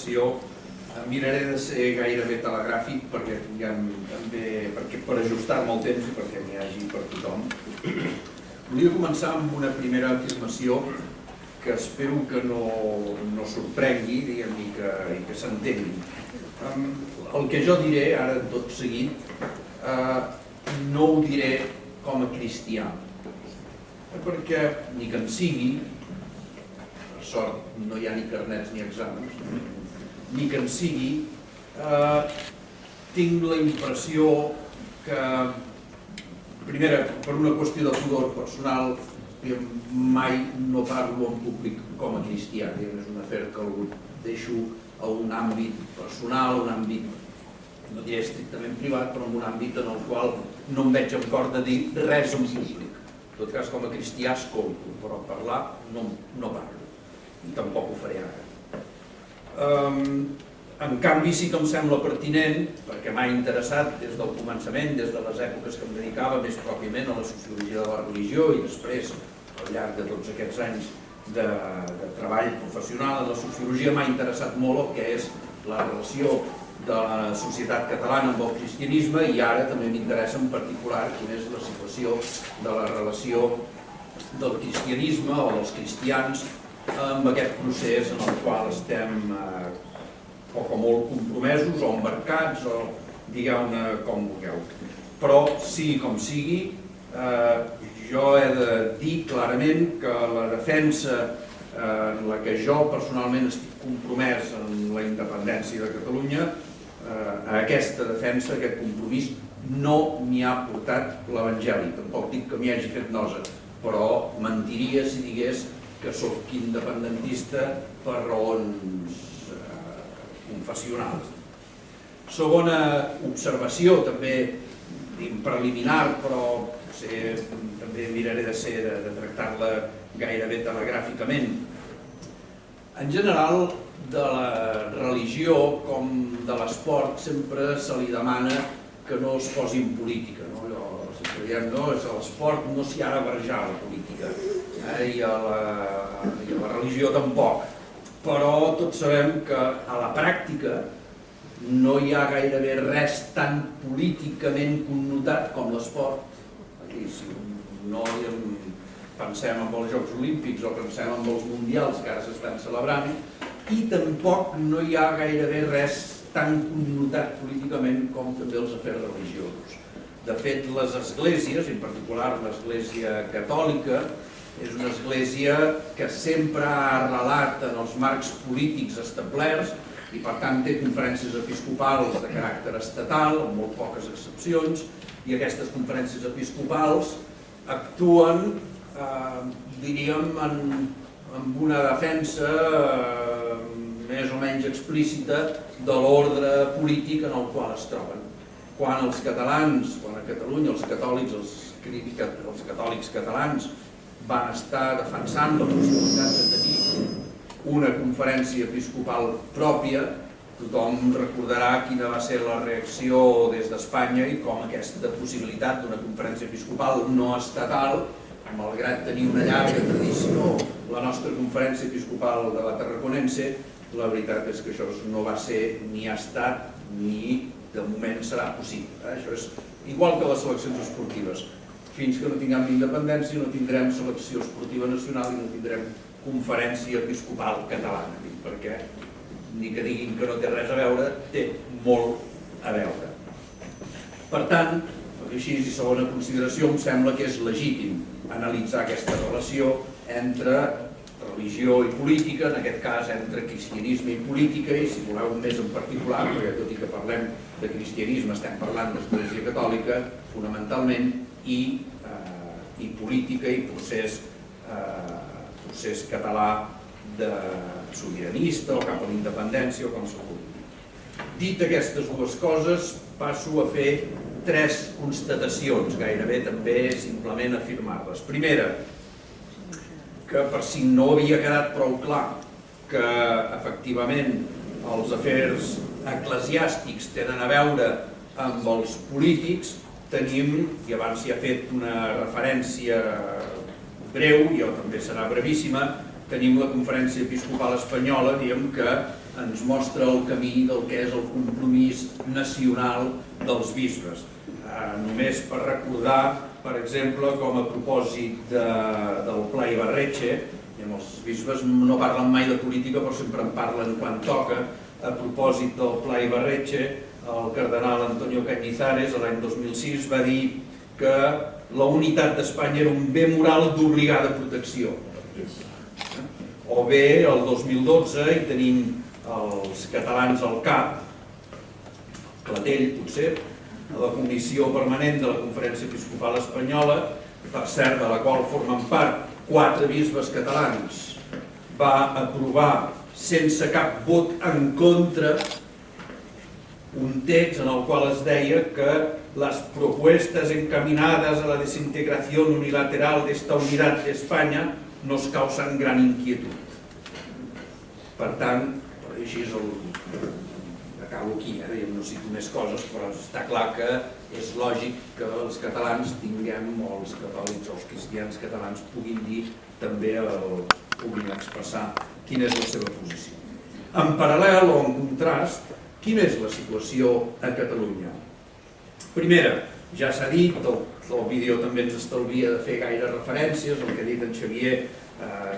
intervenció. Miraré de ser gairebé telegràfic perquè per ajustar-me al temps i perquè n'hi hagi per tothom. Volia començar amb una primera afirmació que espero que no sorprengui, diguem, i que s'entengui. El que jo diré ara tot seguit no ho diré com a cristià, perquè ni que en sigui, per sort no hi ha ni carnets ni exàmens, ni que en sigui, tinc la impressió que, primera, per una qüestió de pudor personal, mai no parlo en públic com a cristià, és un afer que ho deixo a un àmbit personal, un àmbit, no diré estrictament privat, però en un àmbit en el qual no em veig amb cor de dir res en públic. En tot cas, com a cristià escolto, però parlar no parlo, i tampoc ho faré ara. En canvi sí que em sembla pertinent, perquè m'ha interessat des del començament, des de les èpoques que em dedicava més pròpiament a la sociologia de la religió i després, al llarg de tots aquests anys de treball professional en la sociologia, m'ha interessat molt el que és la relació de la societat catalana amb el cristianisme, i ara també m'interessa en particular quina és la situació de la relació del cristianisme o dels cristians amb aquest procés en el qual estem poc o molt compromesos o embarcats, o digueu-ne com vulgueu. Però, sigui com sigui, jo he de dir clarament que la defensa en la que jo personalment estic compromès en la independència de Catalunya, a aquesta defensa, a aquest compromís, no m'hi ha portat l'Evangeli. Tampoc dic que m'hi hagi fet nosa, però mentiria si digués que sóc independentista per raons confessionals. Segona observació, també preliminar, però també miraré de tractar-la gairebé telegràficament. En general, de la religió com de l'esport sempre se li demana que no es posi en política. A l'esport no s'hi ha de barrejar la política, i a la religió tampoc. Però tots sabem que a la pràctica no hi ha gairebé res tan políticament connotat com l'esport. Si no pensem en els Jocs Olímpics o pensem en els Mundials que ara s'estan celebrant, i tampoc no hi ha gairebé res tan connotat políticament com també els afers religiosos. De fet, les esglésies, en particular l'Església Catòlica, és una església que sempre ha arrelat en els marcs polítics establerts i per tant té conferències episcopals de caràcter estatal, amb molt poques excepcions, i aquestes conferències episcopals actuen, diríem, amb una defensa més o menys explícita de l'ordre polític en el qual es troben. Quan els catalans, quan a Catalunya els catòlics catalans van estar defensant la possibilitat de tenir una conferència episcopal pròpia, tothom recordarà quina va ser la reacció des d'Espanya i com aquesta possibilitat d'una conferència episcopal no estatal, malgrat tenir una llarga tradició, la nostra conferència episcopal de la Tarraconense, la veritat és que això no va ser ni ha estat ni de moment serà possible. Això és igual que les seleccions esportives. Fins que no tinguem independència no tindrem selecció esportiva nacional i no tindrem conferència episcopal catalana, perquè ni que diguin que no té res a veure, té molt a veure. Per tant, així i segona consideració, em sembla que és legítim analitzar aquesta relació entre religió i política, en aquest cas entre cristianisme i política, i si voleu més en particular, perquè tot i que parlem de cristianisme estem parlant d'Església Catòlica fonamentalment, i política i procés català de sobiranista o cap a la independència o com s'ho vulgui dir. Dit aquestes dues coses, passo a fer tres constatacions, gairebé també simplement afirmar-les. Primera, que per si no havia quedat prou clar que efectivament els afers eclesiàstics tenen a veure amb els polítics, tenim, i abans s'hi ha fet una referència breu, jo també serà brevíssima, tenim la Conferència Episcopal Espanyola, diguem que ens mostra el camí del que és el compromís nacional dels bisbes. Només per recordar, per exemple, com a propòsit del Pla Ibarretxe, els bisbes no parlen mai de política però sempre en parlen quan toca. A propòsit del Pla Ibarretxe, el cardenal Antonio Cañizares l'any 2006 va dir que la unitat d'Espanya era un bé moral d'obligada protecció. O bé, el 2012, i tenim els catalans al cap, Clatell potser, a la Comissió Permanent de la Conferència Episcopal Espanyola, per cert, de la qual formen part 4 bisbes catalans, va aprovar sense cap vot en contra un text en el qual es deia que les propuestas encaminadas a la desintegración unilateral de esta unidad de España nos causan gran inquietud. Per tant, així és acabo aquí, no cito més coses, però està clar que és lògic que els catalans tinguem, o els catòlics o els cristians catalans puguin dir també, puguin expressar quina és la seva posició. En paral·lel o en contrast, quina és la situació a Catalunya? Primera, ja s'ha dit, el vídeo també ens estalvia de fer gaire referències, el que ha dit en Xavier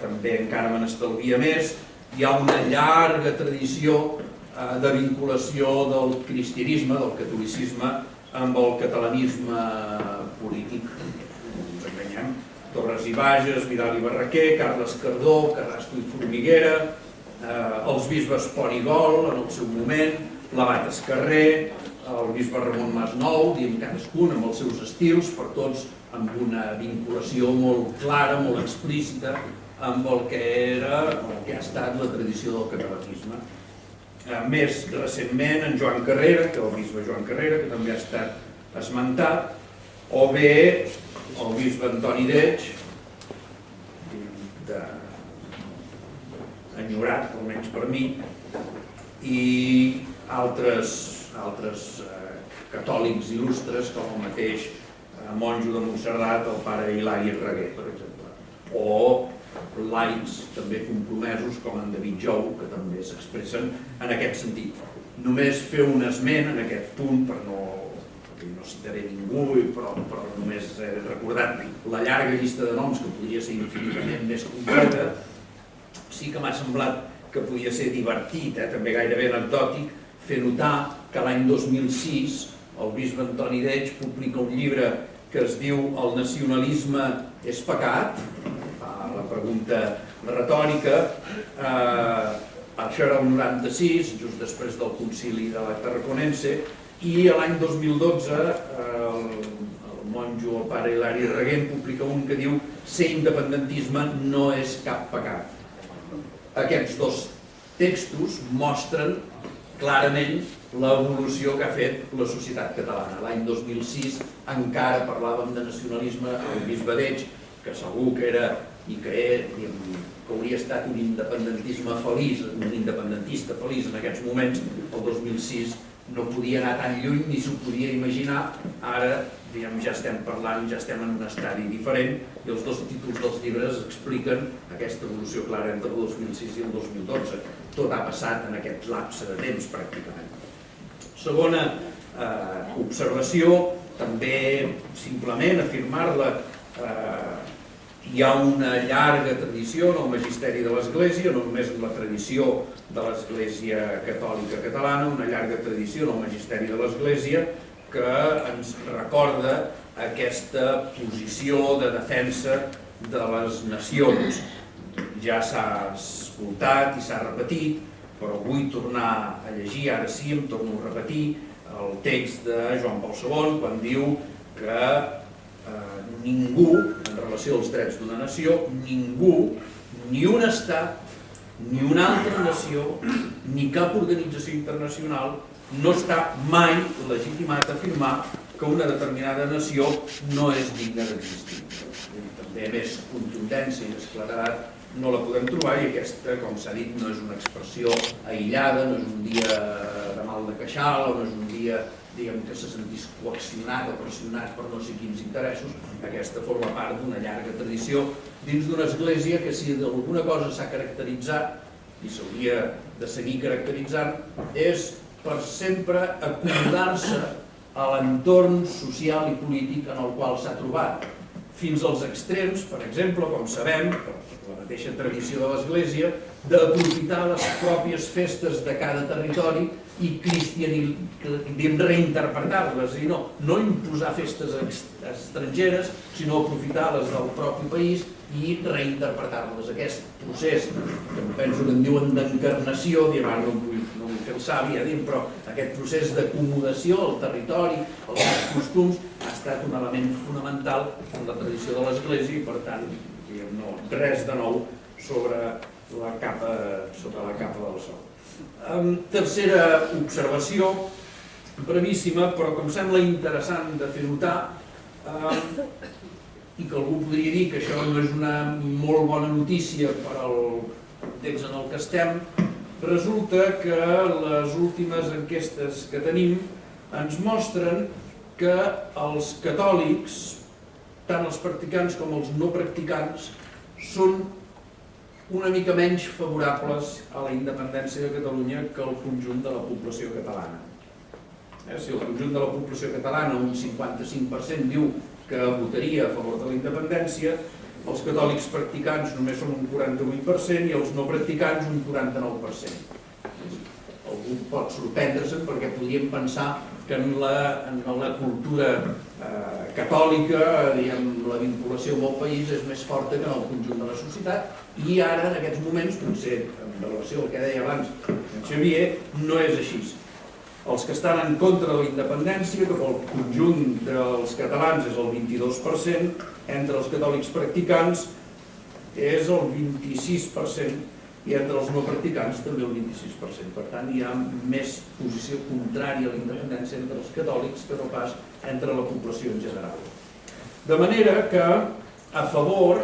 també encara me n'estalvia més. Hi ha una llarga tradició de vinculació del cristianisme, del catolicisme, amb el catalanisme polític. No ens enganyem. Torres i Bages, Vidal i Barraquer, Carles Cardó, Carrasco i Formiguera, els bisbes Pont i Gol en el seu moment, l'abat Escarrer, el bisbe Ramon Masnou, diem cadascun amb els seus estils, per tots amb una vinculació molt clara, molt explícita, amb el que era, el que ha estat la tradició del catalanisme. Més recentment, en Joan Carrera, que el bisbe Joan Carrera, que també ha estat esmentat, o bé el bisbe Antoni Deix, enyorat, almenys per mi, i altres catòlics il·lustres, com el mateix monjo de Montserrat, el pare Hilari Reguer, per exemple, o laics també compromesos com en David Jou, que també s'expressen en aquest sentit. Només fer un esment en aquest punt, perquè no citaré ningú, però només he recordat la llarga llista de noms, que podria ser infinitament més completa. Sí que m'ha semblat que podia ser divertit, també gairebé anecdòtic, fer notar que l'any 2006 el bisbe Antoni Deix publica un llibre que es diu El nacionalisme és pecat, la pregunta retòrica. Això era el 96, just després del concili de la Tarraconense, i l'any 2012 el monjo, el pare Hilari Reguer, publica un que diu ser independentisme no és cap pecat. Aquests dos textos mostren clarament l'evolució que ha fet la societat catalana. L'any 2006 encara parlàvem de nacionalisme, el bisbe Deix, que segur que era i que hauria estat un independentisme feliç, un independentista feliç en aquests moments, el 2006 no podia anar tan lluny ni s'ho podia imaginar. Ara ja estem parlant, ja estem en un estadi diferent, i els dos títols dels llibres expliquen aquesta evolució clara entre el 2006 i el 2012. Tot ha passat en aquest lapse de temps, pràcticament. Segona observació, també simplement afirmar-la, hi ha una llarga tradició en el magisteri de l'Església, no només en la tradició de l'Església Catòlica Catalana, una llarga tradició en el magisteri de l'Església que ens recorda aquesta posició de defensa de les nacions. Ja s'ha escoltat i s'ha repetit, però vull tornar a llegir, ara sí, em torno a repetir, el text de Joan Paul II, quan diu que ningú, en relació als drets d'una nació, ningú, ni un estat, ni una altra nació, ni cap organització internacional no està mai legitimat a afirmar que una determinada nació no és digna d'existir. També més contundència i més claredat no la podem trobar, i aquesta, com s'ha dit, no és una expressió aïllada, no és un dia de mal de queixal, o no és un dia que se sentís coaccionat o pressionat per no sé quins interessos. Aquesta forma part d'una llarga tradició dins d'una església que, si d'alguna cosa s'ha caracteritzat i s'hauria de seguir caracteritzant, és per sempre acomodar-se a l'entorn social i polític en el qual s'ha trobat, fins als extrems, per exemple, com sabem, per la mateixa tradició de l'Església, d'aprofitar les pròpies festes de cada territori i reinterpretar-les, i no imposar festes estrangeres, sinó aprofitar les del propi país i reinterpretar-les. Aquest procés, que penso que en diuen d'encarnació, no vull fer el savi, però aquest procés d'acomodació al territori, als seus costums, ha estat un element fonamental en la tradició de l'Església i, per tant, res de nou sobre la capa del sol. Tercera observació, brevíssima, però que em sembla interessant de fer notar, i que algú podria dir que això no és una molt bona notícia per al context en el que estem. Resulta que les últimes enquestes que tenim ens mostren que els catòlics, tant els practicants com els no practicants, són una mica menys favorables a la independència de Catalunya que el conjunt de la població catalana. Si el conjunt de la població catalana, un 55%, diu que votaria a favor de la independència, els catòlics practicants només són un 48% i els no practicants un 49%. Algú pot sorprendre-se'n perquè podríem pensar que en la cultura catòlica la vinculació amb el país és més forta que en el conjunt de la societat i ara, en aquests moments, potser en relació al que deia abans en Xavier, no és així. Els que estan en contra de la independència, que pel conjunt dels catalans és el 22%, entre els catòlics practicants és el 26%, i entre els no practicants també el 26%. Per tant, hi ha més posició contrària a la independència entre els catòlics que no pas entre la població en general. De manera que, a favor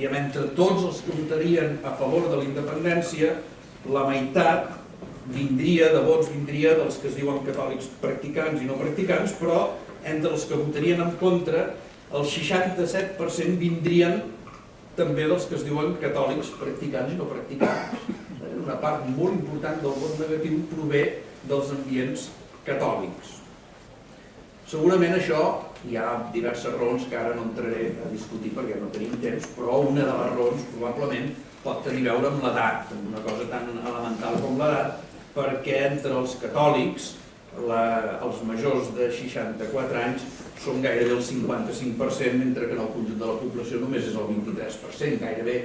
entre tots els que votarien a favor de la independència, la meitat de vots vindria dels que es diuen catòlics practicants i no practicants, però entre els que votarien en contra, el 67% vindrien també dels que es diuen catòlics practicants i no practicants. Una part molt important del vot negatiu prové dels ambients catòlics. Segurament això, hi ha diverses raons que ara no entraré a discutir perquè no tenim temps, però una de les raons probablement pot tenir a veure amb l'edat, amb una cosa tan elemental com l'edat, perquè entre els catòlics, els majors de 64 anys, són gairebé el 55%, mentre que en el conjunt de la població només és el 23%. Gairebé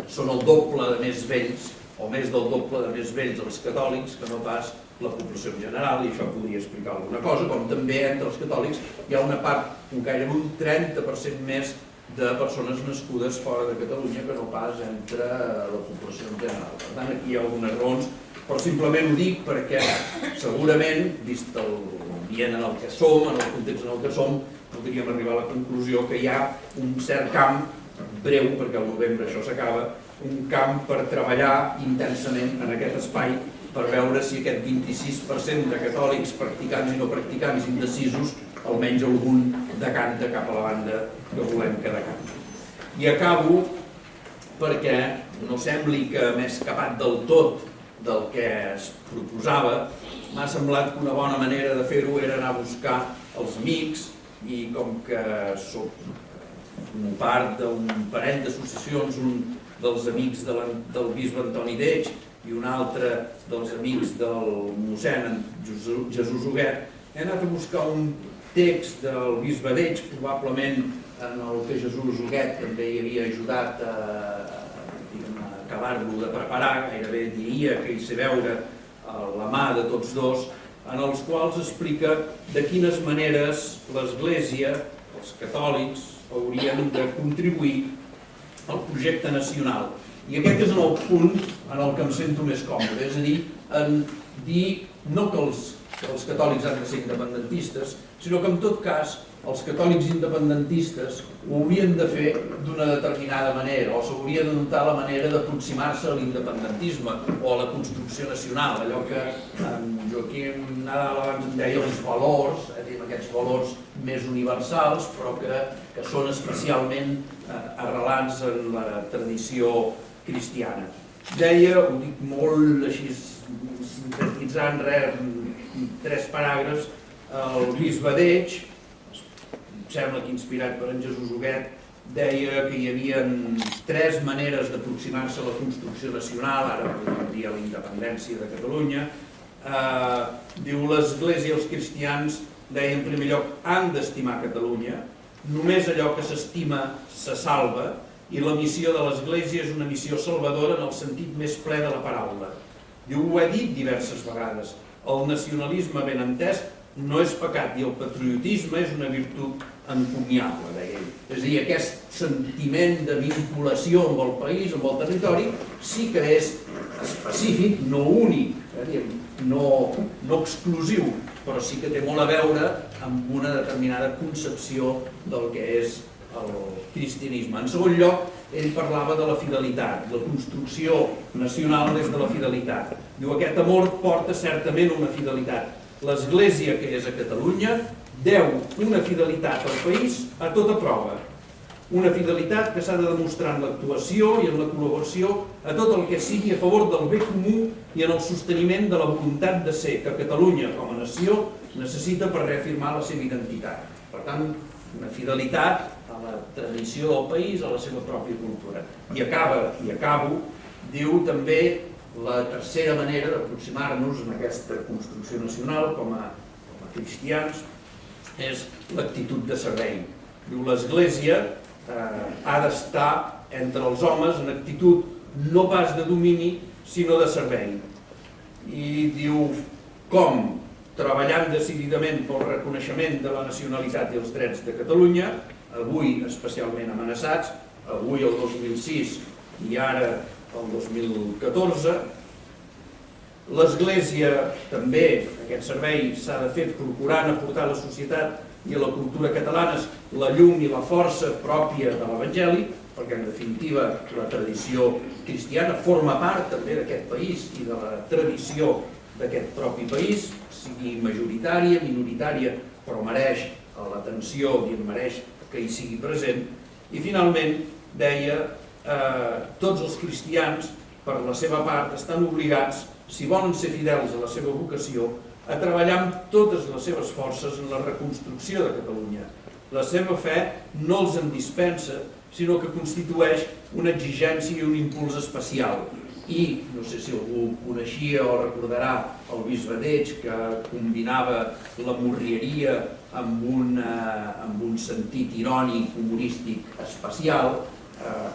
són el doble de més vells, o més del doble de més vells els catòlics que no pas la població en general, i això podria explicar alguna cosa, com també entre els catòlics hi ha una part, gairebé un 30% més de persones nascudes fora de Catalunya que no pas entre la població en general. Per tant, aquí hi ha algunes raons, però simplement ho dic perquè segurament, vist l'ambient en el que som, en el context en el que som, podríem arribar a la conclusió que hi ha un cert camp, breu, perquè al novembre això s'acaba, un camp per treballar intensament en aquest espai per veure si aquest 26% de catòlics practicants i no practicants indecisos, almenys algun decanta cap a la banda que volem que decanti. I acabo perquè no sembli que m'he escapat del tot del que es proposava, m'ha semblat que una bona manera de fer-ho era anar a buscar els amics i com que soc part d'un parell d'associacions, un dels amics del bisbe Antoni Deig i un altre dels amics del mossèn Jesús Huguet, he anat a buscar un text del bisbe Deig, probablement en el que Jesús Huguet també hi havia ajudat a acabar-lo de preparar, gairebé diria que hi sé veure la mà de tots dos, en els quals explica de quines maneres l'Església, els catòlics, haurien de contribuir al projecte nacional. I aquest és el punt en el que em sento més còmode, és a dir, en dir no que els catòlics han de ser independentistes, sinó que en tot cas els catòlics independentistes ho haurien de fer d'una determinada manera, o s'hauria de notar la manera d'aproximar-se a l'independentisme o a la construcció nacional, allò que en Joaquim Nadal abans en deia els valors, aquests valors més universals, però que són especialment arrelats en la tradició cristiana. Deia, ho dic molt així sintetitzant, 3 paràgrafs, el bisbe d'Eix, em sembla que inspirat per en Jesús Huguet, deia que hi havia 3 maneres d'aproximar-se a la construcció nacional, ara podríem dir a la independència de Catalunya. Diu, l'Església i els cristians, deia, en primer lloc, han d'estimar Catalunya, només allò que s'estima se salva, i la missió de l'Església és una missió salvadora en el sentit més ple de la paraula. Diu, ho he dit diverses vegades, el nacionalisme ben entès no és pecat i el patriotisme és una virtut encomiable, deia ell. És a dir, aquest sentiment de vinculació amb el país, amb el territori, sí que és específic, no únic, no exclusiu, però sí que té molt a veure amb una determinada concepció del que és el cristianisme. En segon lloc, ell parlava de la fidelitat, la construcció nacional des de la fidelitat. Diu, aquest amor porta certament una fidelitat. L'Església, que és a Catalunya, deu una fidelitat al país a tota prova. Una fidelitat que s'ha de demostrar en l'actuació i en la col·laboració a tot el que sigui a favor del bé comú i en el sosteniment de la voluntat de ser que Catalunya, com a nació, necessita per reafirmar la seva identitat. Per tant, una fidelitat a la tradició del país, a la seva pròpia cultura. I acabo, diu també la tercera manera d'aproximar-nos en aquesta construcció nacional com a cristians és l'actitud de servei. Diu, l'Església ha d'estar entre els homes en actitud no pas de domini, sinó de servei. I diu, com? Treballant decididament pel reconeixement de la nacionalitat i els drets de Catalunya, avui especialment amenaçats, avui el 2006 i ara el 2014. L'Església també, aquest servei s'ha de fer procurant aportar a la societat i a la cultura catalanes la llum i la força pròpia de l'Evangeli, perquè en definitiva la tradició cristiana forma part també d'aquest país i de la tradició d'aquest propi país, sigui majoritària, minoritària, però mereix l'atenció i mereix que hi sigui present. I finalment deia, tots els cristians, per la seva part, estan obligats, si volen ser fidels a la seva vocació, a treballar amb totes les seves forces en la reconstrucció de Catalunya. La seva fe no els en dispensa, sinó que constitueix una exigència i un impuls especial. I, no sé si algú coneixia o recordarà el bisbe d'Eix, que combinava la morrieria amb un sentit irònic, humorístic especial,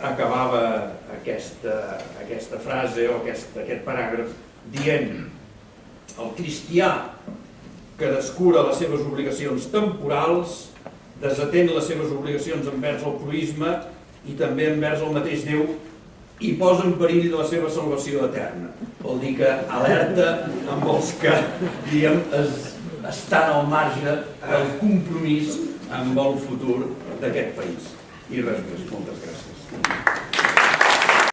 acabava aquesta frase o aquest paràgraf dient: el cristià que descura les seves obligacions temporals, desatén les seves obligacions envers el proïsme i també envers el mateix Déu, i posa en perill la seva salvació eterna. Vol dir que alerta amb els que, diguem, estan al marge del compromís amb el futur d'aquest país. I res més. Moltes gràcies.